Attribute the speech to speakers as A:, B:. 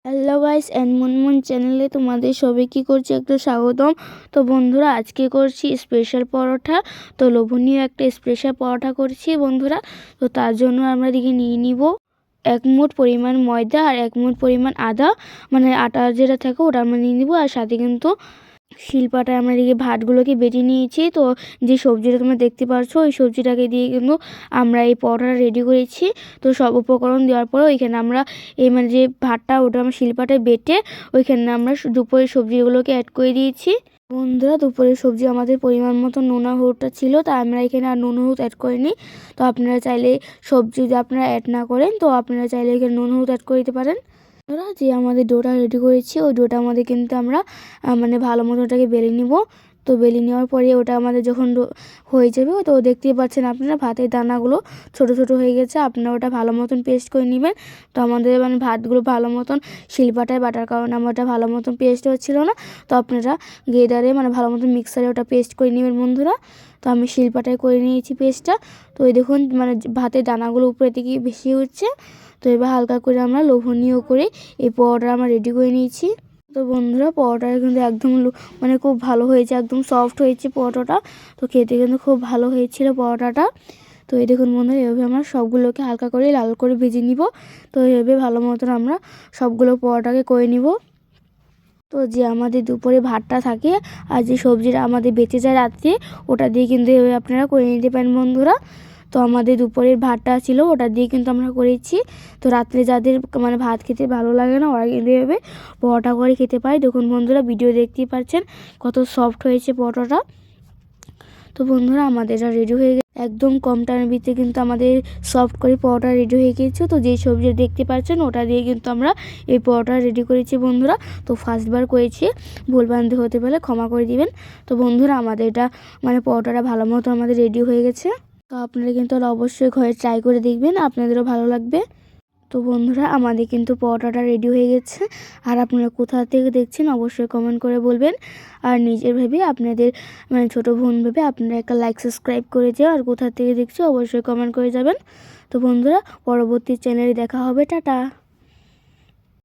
A: Hello guys and Munmun চ্যানেলে তোমাদের সবাইকে করছি একটু স্বাগতম। তো বন্ধুরা আজকে করছি স্পেশাল পরোটা। তো লোভনীয় একটা স্পেশাল পরোটা করছি বন্ধুরা। তো তার জন্য আমরা দিকে নিয়ে নিব 1 মুঠ পরিমাণ ময়দা আর 1 মুঠ পরিমাণ আদা, মানে আটা যেটা থাকে ওটা আমরা নিয়ে নিব। আর সাথে কিন্তু শিলপাটায় আমরা এদিকে ভাতগুলোকে বেটে নিয়েছি। তো যে সবজিটা তোমরা দেখতে পাচ্ছ ওই সবজিটাকে দিয়ে কিন্তু আমরা এই পরোটাটা রেডি করেছি। তো সব উপকরণ দেওয়ার পরে ওইখানে আমরা এই মানে যে ভাতটা ওটা আমরা শিলপাটায় বেটে ওইখানে আমরা দুপুরের সবজিগুলোকে অ্যাড করে দিয়েছি। বন্ধুরা দুপুরের সবজি আমাদের পরিমাণ মতো নুন হলুদটা ছিল, তাই আমরা এখানে আর নুন হলুদ অ্যাড করিনি। তো আপনারা চাইলে সবজি যদি আপনারা অ্যাড না করেন তো আপনারা চাইলে এখানে নুন হলুদ অ্যাড করে দিতে পারেন। যে আমাদের ডোটা রেডি করেছি ওই ডোটা আমাদের কিন্তু আমরা মানে ভালো মতো ওটাকে বেলে নিব। তো বেলে নেওয়ার পরে ওটা আমাদের যখন হয়ে যাবে তো দেখতেই পাচ্ছেন আপনারা ভাতের দানাগুলো ছোট ছোট হয়ে গেছে। আপনারা ওটা ভালো মতন পেস্ট করে নেবেন। তো আমাদের মানে ভাতগুলো ভালো মতন শিলপাটায় বাটার কারণে আমার ওটা ভালো মতন পেস্ট হচ্ছিল না। তো আপনারা গ্রেডারে মানে ভালো মতন মিক্সারে ওটা পেস্ট করে নেবেন বন্ধুরা। তো আমি শিলপাটায় করে নিয়েছি পেস্টটা। তো এই দেখুন মানে ভাতের দানাগুলো উপরে থেকে বেশি হচ্ছে। তো এবার হালকা করে আমরা লোভনীয় করে এই পরোটা আমরা রেডি করে নিয়েছি। তো বন্ধুরা পরোটাটা কিন্তু একদম মানে খুব ভালো হয়েছে, একদম সফট হয়েছে পরোটাটা। তো খেতে কিন্তু খুব ভালো হয়েছিল পরোটাটা। তো এই দেখুন বন্ধুরা এভাবে আমরা সবগুলোকে হালকা করে লাল করে ভেজে নিব। তো এভাবে ভালো মতন আমরা সবগুলো পরোটাকে করে নিব। তো যে আমাদের দুপুরে ভাতটা থাকে আর যে সবজিটা আমাদের বেঁচে যায় রাত্রে ওটা দিয়ে কিন্তু এভাবে আপনারা করে নিতে পারেন বন্ধুরা। তো আমাদের দুপুরের ভাতটা ছিল ওটা দিয়ে কিন্তু আমরা করেছি। তো রাত্রে যাদের মানে ভাত খেতে ভালো লাগে না ওরা কিন্তু এভাবে পরোটা করে খেতে পারে। দেখুন বন্ধুরা ভিডিও দেখতেই পাচ্ছেন কত সফট হয়েছে পরোটাটা। তো বন্ধুরা আমাদের এটা রেডি হয়ে গেছে, একদম কম টাইমের ভিতরে কিন্তু আমাদের সফট করে পরোটা রেডি হয়ে গিয়েছে। তো যেই সবজি দেখতে পাচ্ছেন ওটা দিয়ে কিন্তু আমরা এই পরোটা রেডি করেছি বন্ধুরা। তো ফার্স্টবার করেছি, ভুলভ্রান্তি হতে পারলে ক্ষমা করে দিবেন। তো বন্ধুরা আমাদের এটা মানে পরোটাটা ভালো মতো আমাদের রেডি হয়ে গেছে। তো আপনারা কিন্তু অবশ্যই ঘরে ট্রাই করে দেখবেন, আপনাদেরও ভালো লাগবে। তো বন্ধুরা আমাদের কিন্তু পরোটাটা রেডি হয়ে গেছে। আর আপনারা কোথা থেকে দেখছেন অবশ্যই কমেন্ট করে বলবেন। আর নিজের ভেবে আপনাদের মানে ছোটো বোন ভেবে আপনারা একটা লাইক সাবস্ক্রাইব করে যাও। আর কোথা থেকে দেখছো অবশ্যই কমেন্ট করে যাবেন। তো বন্ধুরা পরবর্তী চ্যানেলে দেখা হবে, টাটা।